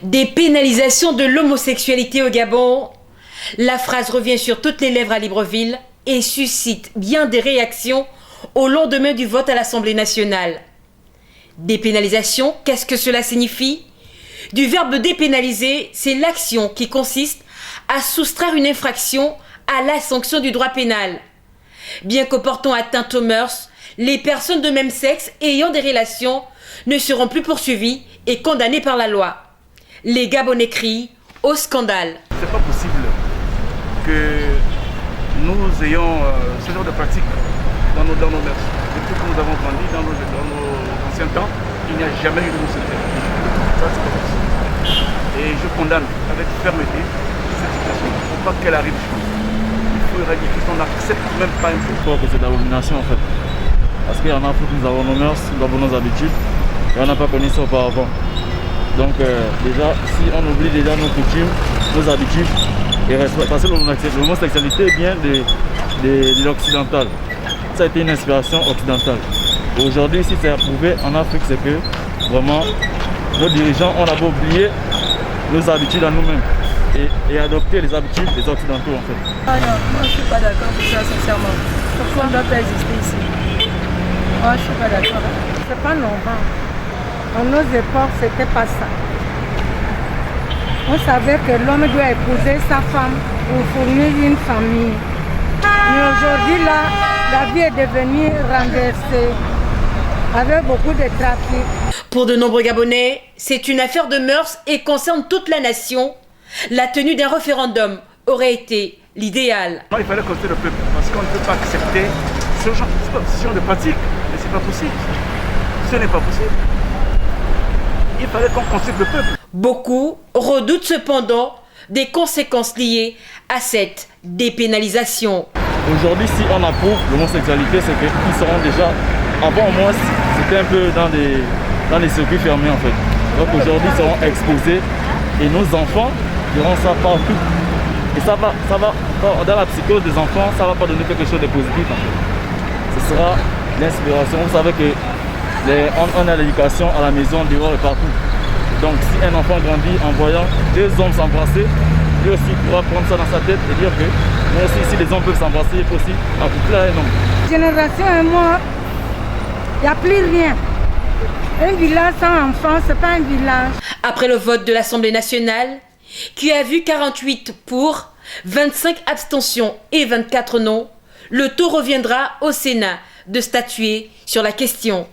Dépénalisation de l'homosexualité au Gabon. La phrase revient sur toutes les lèvres à Libreville et suscite bien des réactions au lendemain du vote à l'Assemblée nationale. Dépénalisation, qu'est-ce que cela signifie? Du verbe dépénaliser, c'est l'action qui consiste à soustraire une infraction à la sanction du droit pénal. Bien que portant atteinte aux mœurs, les personnes de même sexe ayant des relations ne seront plus poursuivies et condamnées par la loi. Les Gabonais crient au scandale. C'est pas possible que nous ayons ce genre de pratique dans nos mœurs. Depuis que nous avons grandi dans nos anciens temps, il n'y a jamais eu de homosexualité. Ça, c'est pas possible. Et je condamne avec fermeté cette situation. Il ne faut pas qu'elle arrive chez nous. Il faut éradiquer qu'on n'accepte même pas un peu. Je crois que c'est d'abomination en fait. Parce qu'en Afrique, nous avons nos mœurs, nous avons nos habitudes et on n'a pas connu ça auparavant. Donc déjà, si on oublie déjà nos coutumes, nos habitudes, et parce que l'homosexualité vient de l'occidental. Ça a été une inspiration occidentale. Aujourd'hui, si c'est approuvé en Afrique, c'est que vraiment nos dirigeants ont d'abord oublié nos habitudes à nous-mêmes et adopté les habitudes des occidentaux en fait. Ah non, moi je ne suis pas d'accord avec ça sincèrement. Pourquoi on ne doit pas exister ici? Moi je ne suis pas d'accord. C'est pas normal. À nos époques, c'était pas ça. On savait que l'homme doit épouser sa femme pour fournir une famille. Mais aujourd'hui, là, la vie est devenue renversée, avec beaucoup de trafic. Pour de nombreux Gabonais, c'est une affaire de mœurs et concerne toute la nation. La tenue d'un référendum aurait été l'idéal. Il fallait consulter le peuple, parce qu'on ne peut pas accepter ce genre de pratique. Mais c'est pas possible. Ce n'est pas possible. Il fallait qu'on consulte le peuple. Beaucoup redoutent cependant des conséquences liées à cette dépénalisation. Aujourd'hui, si on approuve l'homosexualité, c'est qu'ils seront déjà, avant moi, c'était un peu dans les circuits fermés en fait. Donc aujourd'hui, ils seront exposés et nos enfants verront ça partout. Et ça va, dans la psychose des enfants, ça va pas donner quelque chose de positif en fait. Ce sera l'inspiration. Vous savez que on a l'éducation à la maison, dehors et partout. Donc si un enfant grandit en voyant deux hommes s'embrasser, lui aussi pourra prendre ça dans sa tête et dire que moi aussi, si les hommes peuvent s'embrasser, il peut aussi accoupler un homme. Génération et moi, il n'y a plus rien. Un village sans enfants, ce n'est pas un village. Après le vote de l'Assemblée nationale, qui a vu 48 pour, 25 abstentions et 24 non, le tour reviendra au Sénat de statuer sur la question.